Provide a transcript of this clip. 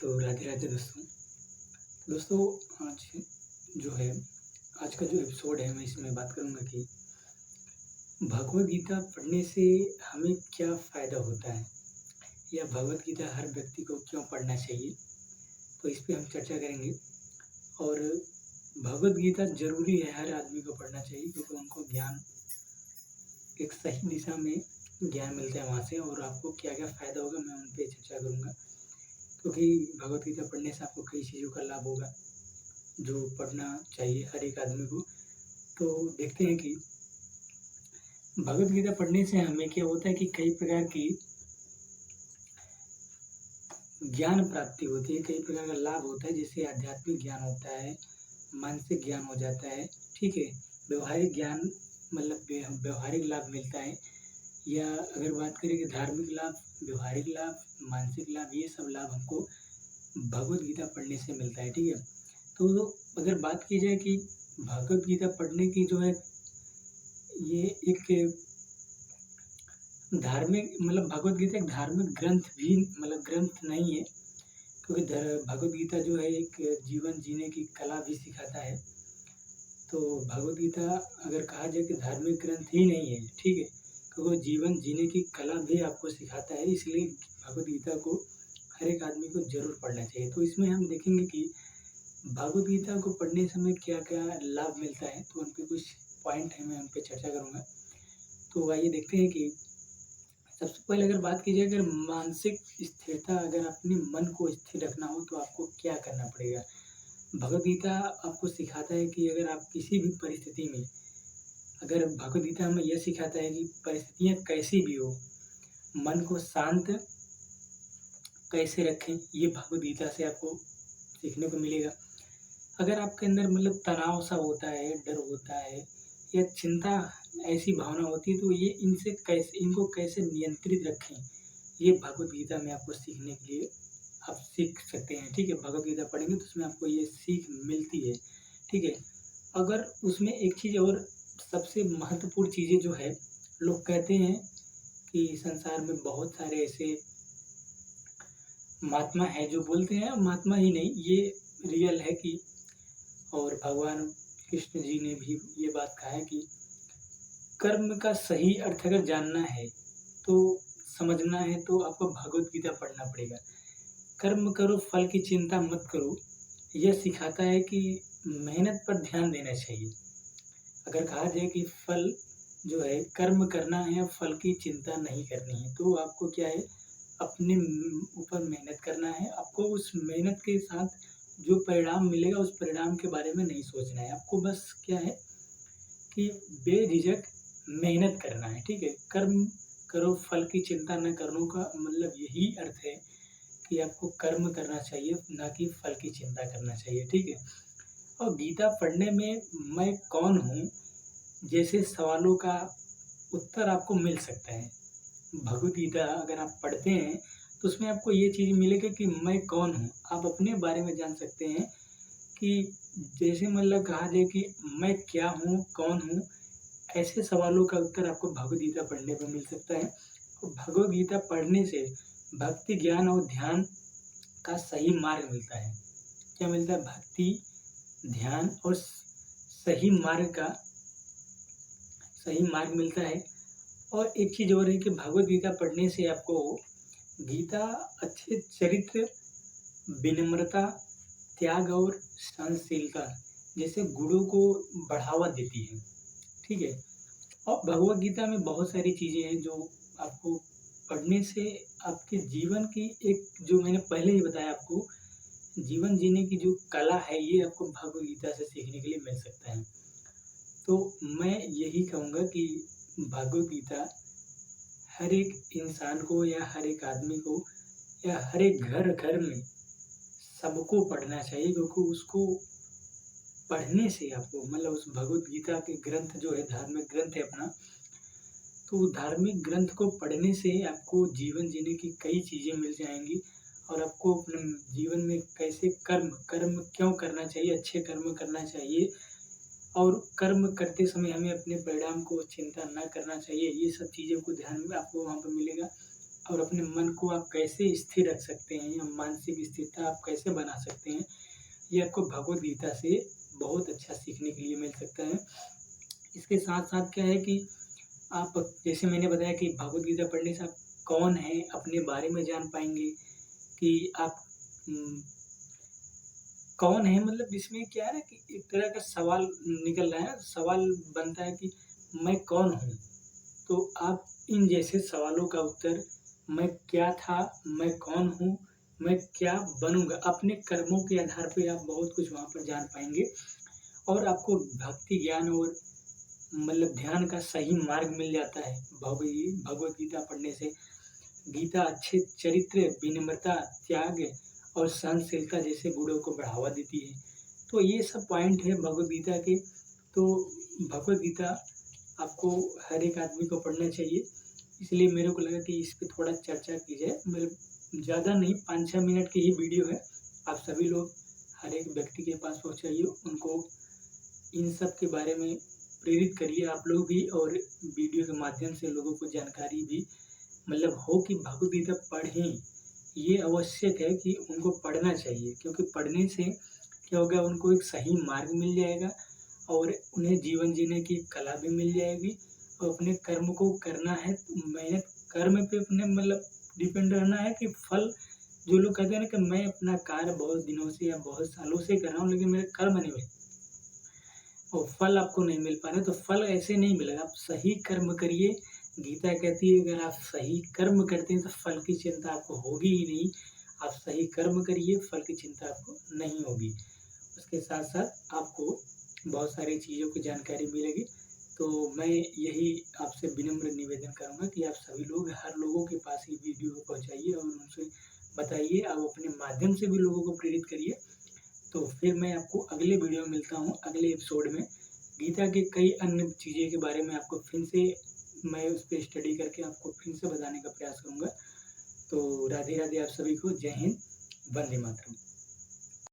तो राधे राधे दोस्तों। दोस्तों आज जो है आज का जो एपिसोड है मैं इसमें बात करूँगा कि भगवद गीता पढ़ने से हमें क्या फ़ायदा होता है या भगवद गीता हर व्यक्ति को क्यों पढ़ना चाहिए। तो इस पे हम चर्चा करेंगे और भगवद गीता ज़रूरी है हर आदमी को पढ़ना चाहिए क्योंकि उनको ज्ञान एक सही दिशा में ज्ञान मिलता है वहाँ से और आपको क्या-क्या फ़ायदा होगा मैं उन पे चर्चा करूँगा। क्योंकि भगवद गीता पढ़ने से आपको कई चीज़ों का लाभ होगा। जो पढ़ना चाहिए हर एक आदमी को। तो देखते हैं कि भगवद गीता पढ़ने से हमें क्या होता है कि कई प्रकार की ज्ञान प्राप्ति होती है, कई प्रकार का लाभ होता है जैसे आध्यात्मिक ज्ञान होता है, मानसिक ज्ञान हो जाता है, ठीक है? व्यवहारिक ज्ञान मतलब व्यवहारिक लाभ मिलता है या अगर बात करें कि धार्मिक लाभ, व्यवहारिक लाभ, मानसिक लाभ ये सब लाभ हमको भगवद गीता पढ़ने से मिलता है, ठीक है? तो अगर बात की जाए कि भगवद गीता पढ़ने की जो है ये एक धार्मिक मतलब भगवद गीता एक धार्मिक ग्रंथ भी मतलब ग्रंथ नहीं है क्योंकि भगवद गीता जो है एक जीवन जीने की कला भी सिखाता है। तो भगवद गीता अगर कहा जाए कि धार्मिक ग्रंथ ही नहीं है, ठीक है? तो वो जीवन जीने की कला भी आपको सिखाता है इसलिए भगवद गीता को हर एक आदमी को ज़रूर पढ़ना चाहिए। तो इसमें हम देखेंगे कि भगवद गीता को पढ़ने समय क्या-क्या लाभ मिलता है, तो उन पे कुछ पॉइंट हैं मैं उन पे चर्चा करूँगा। तो आइए देखते हैं कि सबसे पहले अगर बात की जाए अगर मानसिक स्थिरता अगर अपने मन को स्थिर रखना हो तो आपको क्या करना पड़ेगा? भगवद गीता आपको सिखाता है कि अगर आप किसी भी परिस्थिति में अगर भगवद गीता हमें यह सिखाता है कि परिस्थितियाँ कैसी भी हो, मन को शांत कैसे रखें, ये भगवद गीता से आपको सीखने को मिलेगा। अगर आपके अंदर मतलब तनाव सा होता है, डर होता है या चिंता ऐसी भावना होती है तो ये इनको कैसे नियंत्रित रखें, ये भगवद गीता में आपको सीखने के लिए आप सीख सकते हैं, ठीक है? भगवद गीता पढ़ेंगे तो उसमें आपको ये सीख मिलती है, ठीक है? अगर उसमें एक चीज़ और सबसे महत्वपूर्ण चीज़ें जो है, लोग कहते हैं कि संसार में बहुत सारे ऐसे महात्मा हैं जो बोलते हैं महात्मा ही नहीं, ये रियल है कि और भगवान कृष्ण जी ने भी ये बात कहा है कि कर्म का सही अर्थ अगर जानना है, तो समझना है तो आपको भगवद गीता पढ़ना पड़ेगा। कर्म करो फल की चिंता मत करो, यह सिखाता है कि मेहनत पर ध्यान देना चाहिए। अगर कहा जाए कि फल जो है कर्म करना है, फल की चिंता नहीं करनी है, तो आपको क्या है अपने ऊपर मेहनत करना है, आपको उस मेहनत के साथ जो परिणाम मिलेगा उस परिणाम के बारे में नहीं सोचना है। आपको बस क्या है कि बेझिझक मेहनत करना है, ठीक है? कर्म करो फल की चिंता न करो का मतलब यही अर्थ है कि आपको कर्म करना चाहिए, ना कि फल की चिंता करना चाहिए, ठीक है? और गीता पढ़ने में मैं कौन हूँ, जैसे सवालों का उत्तर आपको मिल सकता है। भगवद गीता अगर आप पढ़ते हैं, तो उसमें आपको ये चीज़ मिलेगा कि मैं कौन हूँ? आप अपने बारे में जान सकते हैं कि जैसे मतलब कहा जाए कि मैं क्या हूँ, कौन हूँ? ऐसे सवालों का उत्तर आपको भगवद गीता पढ़ने पे मिल सकता है। और भगवद गीता पढ़ने से भक्ति, ज्ञान और ध्यान का सही मार्ग मिलता है। क्या मिलता है? भक्ति, ध्यान और सही मार्ग मिलता है। और एक चीज़ और है कि भगवद गीता पढ़ने से आपको गीता अच्छे चरित्र, विनम्रता, त्याग और सहनशीलता जैसे गुणों को बढ़ावा देती है, ठीक है? और भगवद गीता में बहुत सारी चीज़ें हैं जो आपको पढ़ने से आपके जीवन की एक जो मैंने पहले ही बताया आपको, जीवन जीने की जो कला है ये आपको भगवद गीता से सीखने के लिए मिल सकता है। तो मैं यही कहूँगा कि भगवद गीता हर एक इंसान को या हर एक आदमी को या हर एक घर-घर में सबको पढ़ना चाहिए क्योंकि उसको पढ़ने से आपको मतलब उस भगवद गीता के ग्रंथ जो है धार्मिक ग्रंथ है अपना, तो धार्मिक ग्रंथ को पढ़ने से आपको जीवन जीने की कई चीज़ें मिल जाएँगी और आपको अपने जीवन में कैसे कर्म क्यों करना चाहिए, अच्छे कर्म करना चाहिए और कर्म करते समय हमें अपने परिणाम को चिंता ना करना चाहिए, ये सब चीज़ों को ध्यान में आपको वहाँ पे मिलेगा। और अपने मन को आप कैसे स्थिर रख सकते हैं या मानसिक स्थिरता आप कैसे बना सकते हैं, ये आपको भगवद गीता से बहुत अच्छा सीखने के लिए मिल सकता है। इसके साथ-साथ क्या है कि आप जैसे मैंने बताया कि भगवद गीता पढ़ने से आप कौन हैं, अपने बारे में जान पाएँगे कि आप उम, कौन हैं मतलब इसमें क्या है ना कि एक तरह का सवाल निकल रहा है, सवाल बनता है कि मैं कौन हूँ? तो आप इन जैसे सवालों का उत्तर मैं क्या था, मैं कौन हूँ, मैं क्या बनूँगा, अपने कर्मों के आधार पे आप बहुत कुछ वहाँ पर जान पाएँगे और आपको भक्ति ज्ञान और मतलब ध्यान का सही मार्ग मिल जाता है भगवद गीता पढ़ने से। गीता अच्छे चरित्र, विनम्रता, त्याग और सहनशीलता जैसे गुणों को बढ़ावा देती है। तो ये सब पॉइंट है भगवद गीता के। तो भगवद गीता आपको हर एक आदमी को पढ़ना चाहिए। इसलिए मेरे को लगा कि इस पे थोड़ा चर्चा की जाए। मतलब ज़्यादा नहीं 5-6 मिनट की ही वीडियो है। आप सभी लोग हर एक व्यक्ति के पास पहुँचाइए, उनको इन सब के बारे में प्रेरित करिए आप लोग भी और वीडियो के माध्यम से लोगों को जानकारी भी मतलब हो कि भगवद गीता पढ़ें। ये आवश्यक है कि उनको पढ़ना चाहिए क्योंकि पढ़ने से क्या होगा उनको एक सही मार्ग मिल जाएगा और उन्हें जीवन जीने की कला भी मिल जाएगी और अपने कर्म को करना है तो मेहनत कर्म पे अपने मतलब डिपेंड रहना है कि फल जो लोग कहते हैं ना कि मैं अपना कार्य बहुत दिनों से या बहुत सालों से कर रहा हूँ लेकिन मेरे कर्म नहीं मिले और फल आपको नहीं मिल पा रहा है, तो फल ऐसे नहीं मिलेगा। आप सही कर्म करिए। गीता कहती है अगर आप सही कर्म करते हैं तो फल की चिंता आपको होगी ही नहीं। आप सही कर्म करिए, फल की चिंता आपको नहीं होगी। उसके साथ-साथ आपको बहुत सारी चीज़ों की जानकारी मिलेगी। तो मैं यही आपसे विनम्र निवेदन करूँगा कि आप सभी लोग हर लोगों के पास ये वीडियो को पहुँचाइए और उनसे बताइए। आप अपने माध्यम से भी लोगों को प्रेरित करिए। तो फिर मैं आपको अगले वीडियो में मिलता हूँ, अगले एपिसोड में। गीता के कई अन्य चीज़ें के बारे में आपको फिर से मैं उस पे स्टडी करके आपको फिर से बताने का प्रयास करूँगा। तो राधे-राधे आप सभी को। जय हिंद, वंदे मातरम।